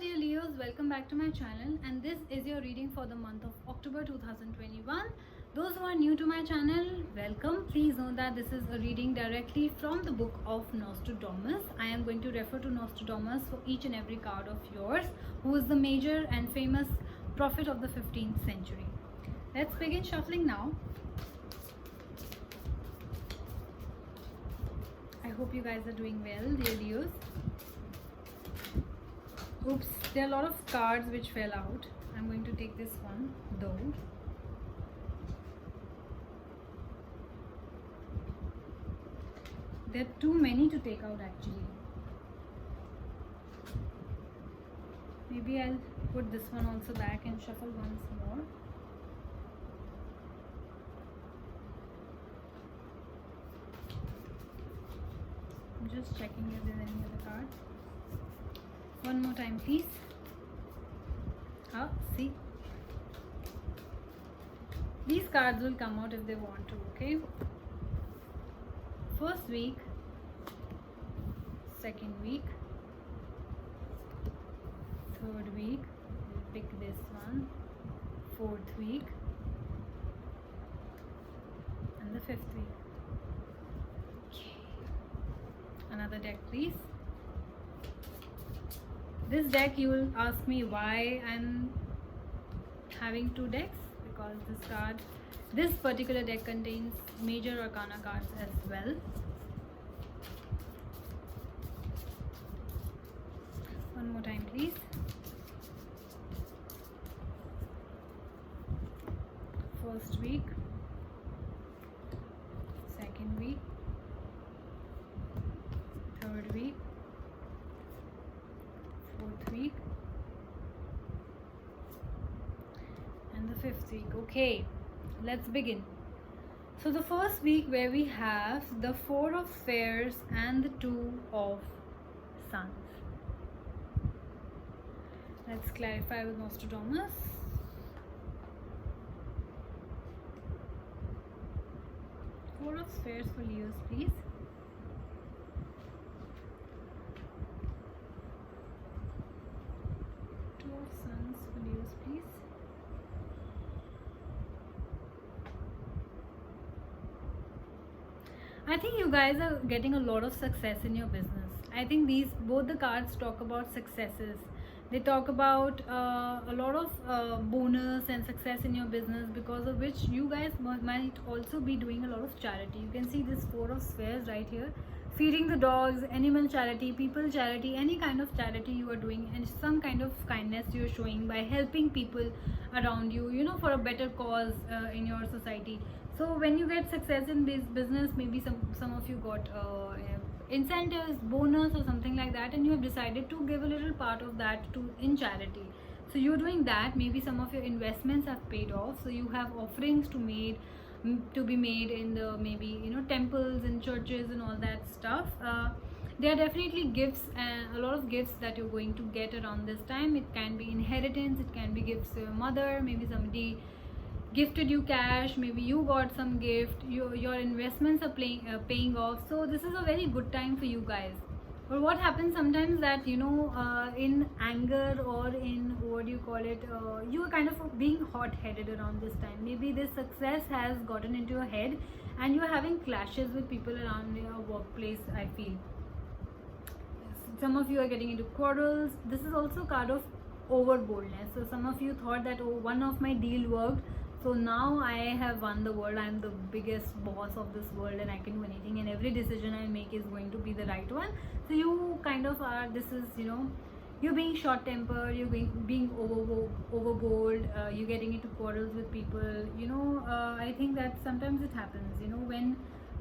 dear Leos, welcome back to my channel, and this is your reading for the month of October 2021. Those who are new to my channel, welcome. Please know that this is a reading directly from the book of Nostradamus. I am going to refer to Nostradamus for each and every card of yours, who is the major and famous prophet of the 15th century. Let's begin shuffling now. I hope you guys are doing well, dear Leos. Oops, there are a lot of cards which fell out. I'm going to take this one though. There are too many to take out actually. Maybe I'll put this one also back and shuffle once more. I'm just checking if there's any other card. One more time, please. See, these cards will come out if they want to. Okay, first week, second week, third week, we'll pick this one, fourth week, and the fifth week. Okay, another deck, please. This deck, you will ask me why I'm having two decks, because this particular deck contains major arcana cards as well. One more time, please. First week, second week, third week, fourth week, and the fifth week. Okay, let's begin. So the first week, where we have the Four of Spheres and the Two of Suns. Let's clarify with Nostradamus. Four of Spheres for Leos, please. Suns for Leos, please. I think you guys are getting a lot of success in your business. I think both the cards talk about successes. They talk about a lot of bonus and success in your business, because of which you guys might also be doing a lot of charity. You can see this Four of Spheres right here. Feeding the dogs, animal charity, people charity, any kind of charity you are doing, and some kind of kindness you are showing by helping people around you, for a better cause in your society. So when you get success in this business, maybe some of you got incentives, bonus or something like that, and you have decided to give a little part of that in charity. So you're doing that. Maybe some of your investments have paid off, so you have offerings to be made in the temples and churches and all that stuff. There are definitely gifts, a lot of gifts that you're going to get around this time. It can be inheritance, it can be gifts to your mother, maybe somebody gifted you cash, maybe you got some gift, your investments are paying off. So this is a very good time for you guys. But what happens sometimes that in anger or in you are kind of being hot-headed around this time. Maybe this success has gotten into your head and you're having clashes with people around your workplace. I feel some of you are getting into quarrels. This is also a card of overboldness. So some of you thought that, oh, one of my deal worked, so now I have won the world, I'm the biggest boss of this world and I can do anything, and every decision I make is going to be the right one. So you kind of are, you're being short-tempered, you're being overbold, you're getting into quarrels with people. I think that sometimes it happens, when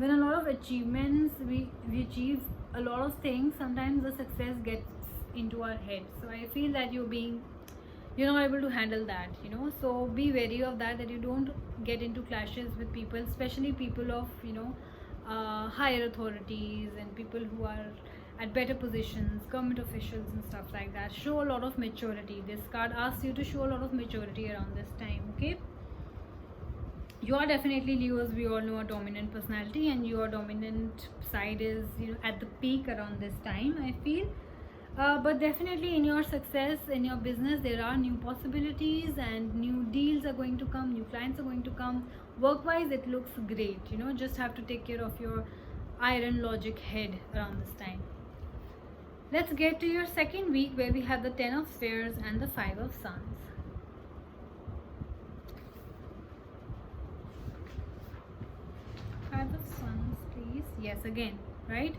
a lot of achievements, we achieve a lot of things, sometimes the success gets into our head. So I feel that you're not able to handle that, so be wary of that you don't get into clashes with people, especially people of higher authorities and people who are at better positions, government officials and stuff like that. Show a lot of maturity. This card asks you to show a lot of maturity around this time. Okay, you are definitely Leos. We all know a dominant personality, and your dominant side is at the peak around this time, I feel. But definitely in your success, in your business, there are new possibilities and new deals are going to come, new clients are going to come. Work wise, it looks great. Just have to take care of your iron logic head around this time. Let's get to your second week, where we have the 10 of Spheres and the 5 of Suns. Five of Suns, please. Yes, again, right?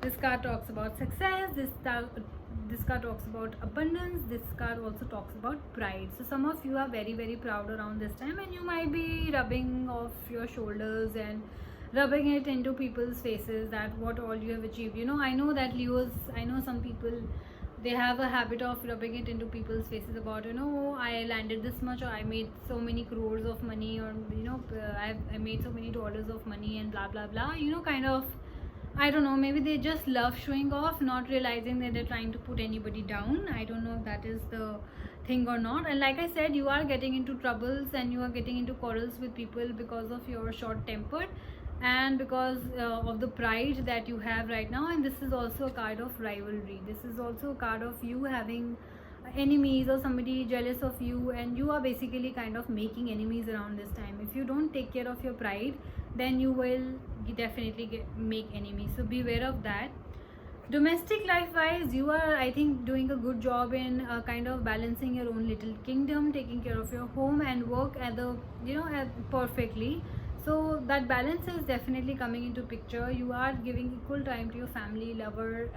This card talks about success. This card talks about abundance. This card also talks about pride. So some of you are very, very proud around this time, and you might be rubbing off your shoulders and rubbing it into people's faces that what all you have achieved. I know that Leos, I know some people, they have a habit of rubbing it into people's faces about, I landed this much, or I made so many crores of money, or I made so many dollars of money, and blah blah blah, kind of. I don't know, maybe they just love showing off, not realizing that they're trying to put anybody down. I don't know if that is the thing or not. And like I said, you are getting into troubles and you are getting into quarrels with people because of your short temper and because of the pride that you have right now. And this is also a card of rivalry. This is also a card of you having enemies or somebody jealous of you, and you are basically kind of making enemies around this time. If you don't take care of your pride, then you will definitely make enemies, so beware of that. Domestic life wise, you are, I think, doing a good job in kind of balancing your own little kingdom, taking care of your home and work at the perfectly. So that balance is definitely coming into picture. You are giving equal time to your family, lover,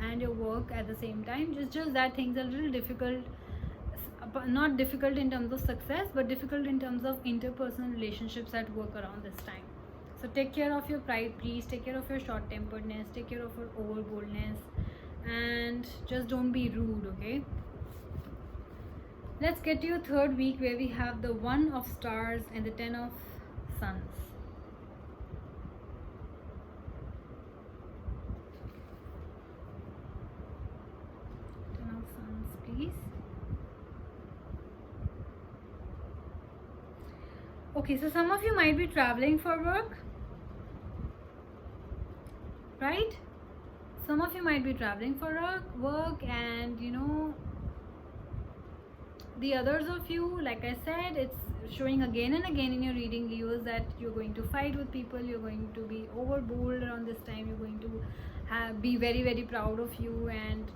and your work at the same time. Just that things are a little difficult, not difficult in terms of success, but difficult in terms of interpersonal relationships at work around this time. So take care of your pride, please. Take care of your short-temperedness. Take care of your over-boldness, and just don't be rude, okay? Let's get to your third week, where we have the 1 of Stars and the 10 of Suns. 10 of Suns, please. Okay, so some of you might be traveling for work, right? Some of you might be traveling for work, and the others of you, like I said, it's showing again and again in your reading, Leos, that you're going to fight with people, you're going to be overbold around this time, you're going to be very, very proud of you, and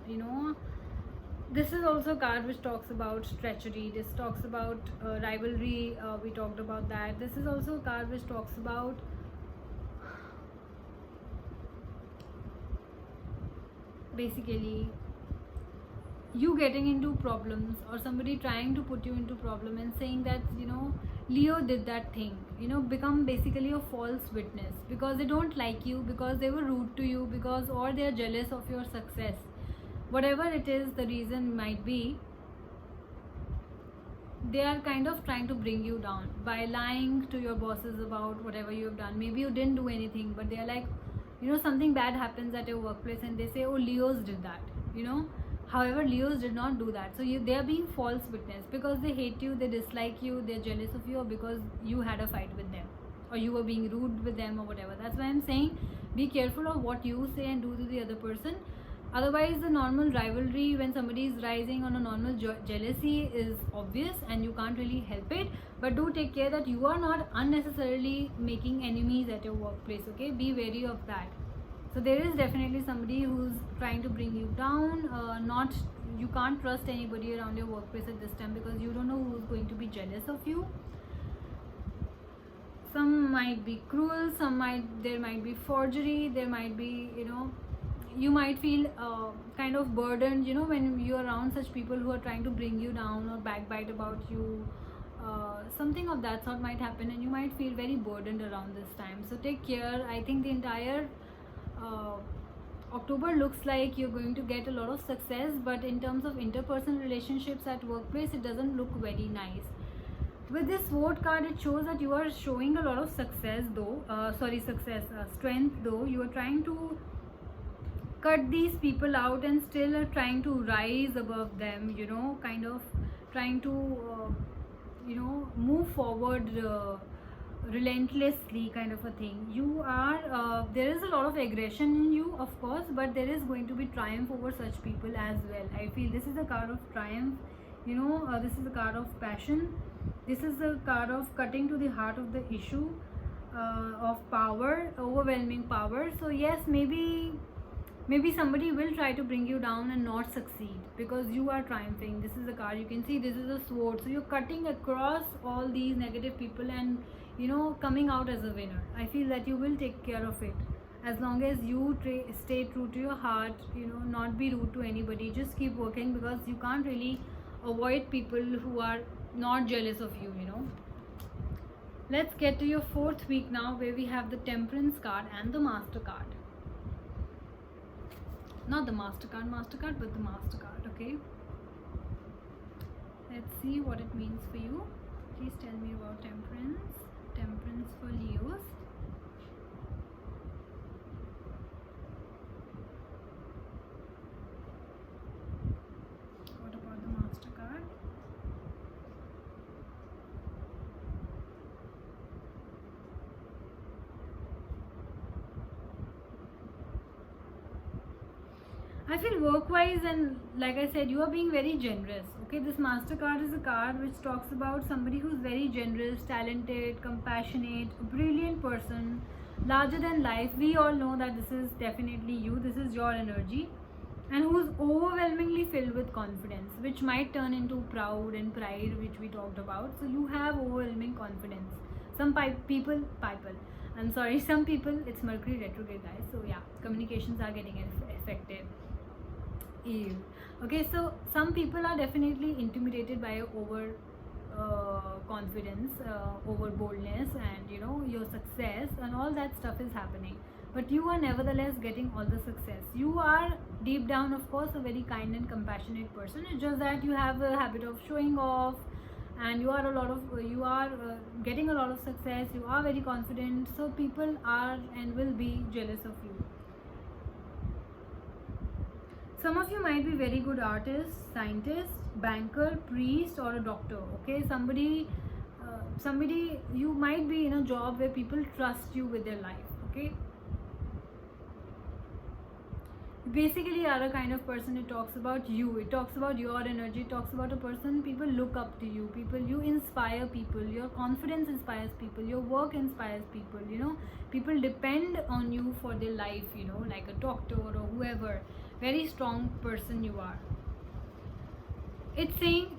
this is also a card which talks about treachery. This talks about rivalry. We talked about that. This is also a card which talks about basically you getting into problems, or somebody trying to put you into problem and saying that Leo did that thing. Become basically a false witness because they don't like you, because they were rude to you, because or they're jealous of your success. Whatever it is, the reason might be, they are kind of trying to bring you down by lying to your bosses about whatever you have done. Maybe you didn't do anything, but they are like, something bad happens at your workplace and they say, oh, Leos did that, However, Leos did not do that. So they are being false witness because they hate you, they dislike you, they're jealous of you, or because you had a fight with them, or you were being rude with them, or whatever. That's why I'm saying, be careful of what you say and do to the other person. Otherwise, the normal rivalry, when somebody is rising on a normal jealousy, is obvious and you can't really help it. But do take care that you are not unnecessarily making enemies at your workplace, okay? Be wary of that. So there is definitely somebody who's trying to bring you down. You can't trust anybody around your workplace at this time because you don't know who's going to be jealous of you. Some might be cruel, there might be forgery, there might be, you might feel kind of burdened, when you're around such people who are trying to bring you down or backbite about you. Something of that sort might happen, and you might feel very burdened around this time. So take care. I think the entire October looks like you're going to get a lot of success, but in terms of interpersonal relationships at workplace, it doesn't look very nice. With this Sword card, it shows that you are showing a lot of success though, strength though. You are trying to cut these people out and still are trying to rise above them, kind of trying to move forward relentlessly kind of a thing. You are there is a lot of aggression in you, of course, but there is going to be triumph over such people as well. I feel this is a card of triumph. This is a card of passion. This is a card of cutting to the heart of the issue, of power, overwhelming power. So yes, maybe somebody will try to bring you down and not succeed because you are triumphing. This is a card, you can see this is a sword, so you're cutting across all these negative people and coming out as a winner. I feel that you will take care of it as long as you stay true to your heart, not be rude to anybody, just keep working because you can't really avoid people who are not jealous of you. Let's get to your 4th week now, where we have the Temperance card and the Master card. Not the Mastercard, but the Master card. Okay, let's see what it means for you. Please tell me about Temperance for Leos. What about the Master card? I feel work-wise, and like I said, you are being very generous. Okay, this Master card is a card which talks about somebody who's very generous, talented, compassionate, a brilliant person, larger than life. We all know that this is definitely you. This is your energy, and who's overwhelmingly filled with confidence, which might turn into proud and pride, which we talked about. So you have overwhelming confidence. Some people, it's Mercury retrograde, guys. So yeah, communications are getting affected. Okay, so some people are definitely intimidated by your over confidence, over boldness, and your success, and all that stuff is happening. But you are nevertheless getting all the success. You are deep down, of course, a very kind and compassionate person. It's just that you have a habit of showing off, and you are getting a lot of success. You are very confident, so people are and will be jealous of you. Some of you might be very good artists, scientists, banker, priest, or a doctor. Okay, somebody you might be in a job where people trust you with their life. Okay, basically are a kind of person. It talks about you, it talks about your energy, it talks about a person people look up to you, you inspire people, your confidence inspires people, your work inspires people, people depend on you for their life, like a doctor or whoever. Very strong person you are. It's saying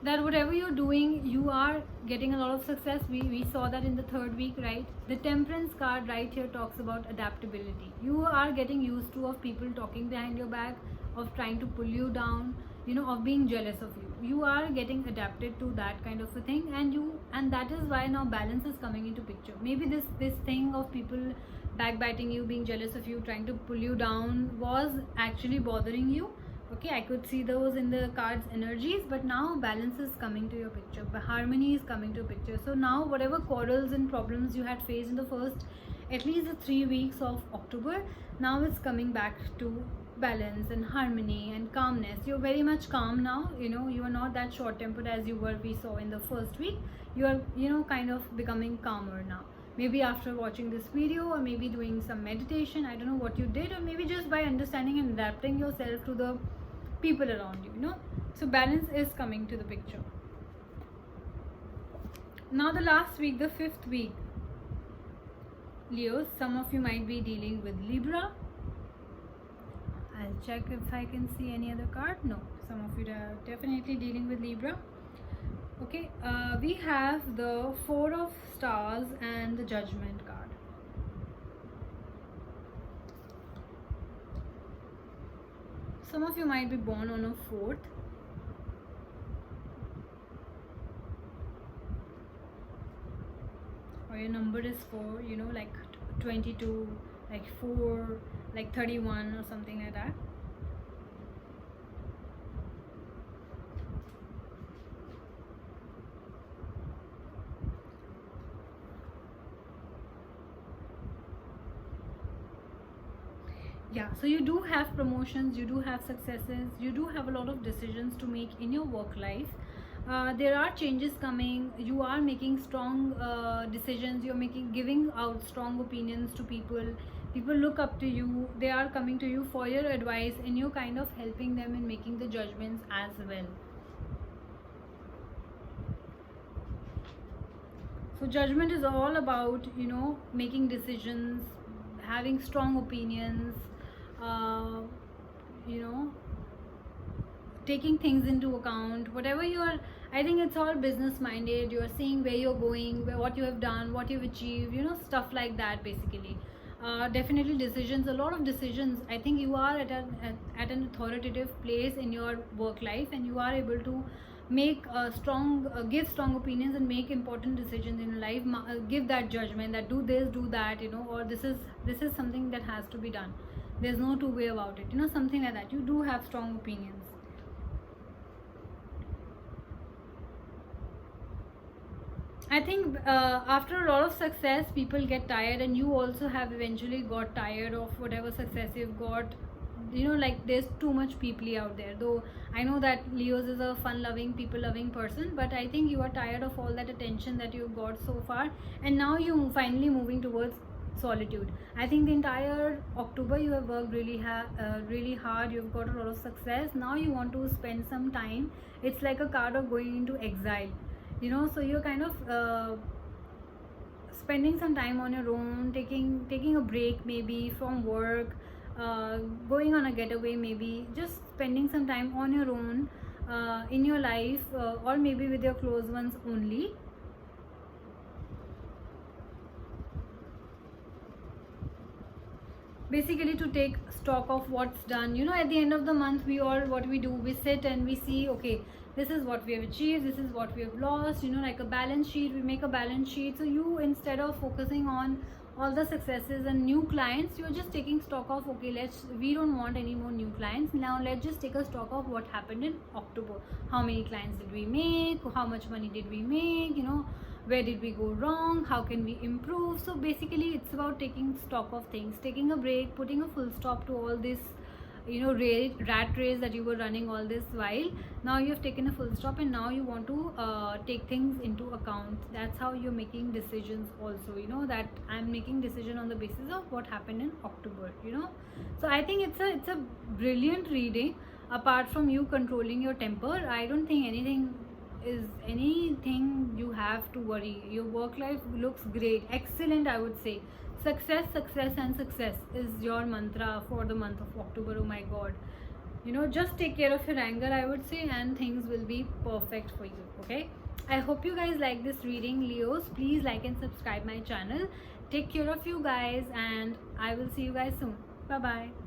that whatever you're doing, you are getting a lot of success. We saw that in the 3rd week, right? The Temperance card right here talks about adaptability. You are getting used to of people talking behind your back, of trying to pull you down, of being jealous of you. You are getting adapted to that kind of a thing, and that is why now balance is coming into picture. Maybe this thing of people backbiting you, being jealous of you, trying to pull you down was actually bothering you. Okay, I could see those in the cards energies, but now balance is coming to your picture, harmony is coming to your picture. So now whatever quarrels and problems you had faced in the first at least the 3 weeks of October, now it's coming back to balance and harmony and calmness. You're very much calm now. You are not that short tempered as you were, we saw in the first week. You are kind of becoming calmer now. Maybe after watching this video, or maybe doing some meditation, I don't know what you did, or maybe just by understanding and adapting yourself to the people around you. So balance is coming to the picture. Now the last week, the 5th week, Leos, some of you might be dealing with Libra. I'll check if I can see any other card. No, some of you are definitely dealing with Libra. Okay, we have the 4 of Stars and the Judgment card. Some of you might be born on a 4th. Or your number is 4, like 22, like 4, like 31 or something like that. Yeah, so you do have promotions, you do have successes, you do have a lot of decisions to make in your work life, there are changes coming. You are making strong decisions. You're giving out strong opinions to people. People look up to you. They are coming to you for your advice, and you're kind of helping them in making the judgments as well. So judgment is all about, making decisions, having strong opinions, uh, you know taking things into account. Whatever you are, I think it's all business minded. You're seeing where you're going, what you have done, what you've achieved, stuff like that basically. Definitely decisions, a lot of decisions. I think you are at an authoritative place in your work life, and you are able to make give strong opinions and make important decisions in life. Give that judgment that do this, do that, or this is something that has to be done. There's no two way about it, something like that. You do have strong opinions. I think after a lot of success, people get tired, and you also have eventually got tired of whatever success you've got. Like there's too much people out there. Though I know that Leos is a fun-loving, people-loving person, but I think you are tired of all that attention that you've got so far, and now you're finally moving towards solitude. I think the entire October you have worked really hard. You've got a lot of success. Now you want to spend some time. It's like a card of going into exile. So you're kind of spending some time on your own, taking a break maybe from work, going on a getaway, maybe just spending some time on your own in your life, or maybe with your close ones only. Basically to take stock of what's done. At the end of the month, what we do, we sit and we see, okay, this is what we have achieved, this is what we have lost, like a balance sheet. We make a balance sheet. So you, instead of focusing on all the successes and new clients, you're just taking stock of, okay, we don't want any more new clients now. Let's just take a stock of what happened in October. How many clients did we make? How much money did we make? Where did we go wrong? How can we improve? So basically it's about taking stock of things, taking a break, putting a full stop to all this rat race that you were running all this while. Now you've taken a full stop, and now you want to take things into account. That's how you're making decisions also. That I'm making decision on the basis of what happened in October. So I think it's a brilliant reading. Apart from you controlling your temper, I don't think anything you have to worry. Your work life looks great, excellent, I would say. Success, success, and success is your mantra for the month of October. Oh my god, just take care of your anger, I would say, and things will be perfect for you. Okay, I hope you guys like this reading, Leos. Please like and subscribe my channel. Take care of you guys, and I will see you guys soon. Bye bye.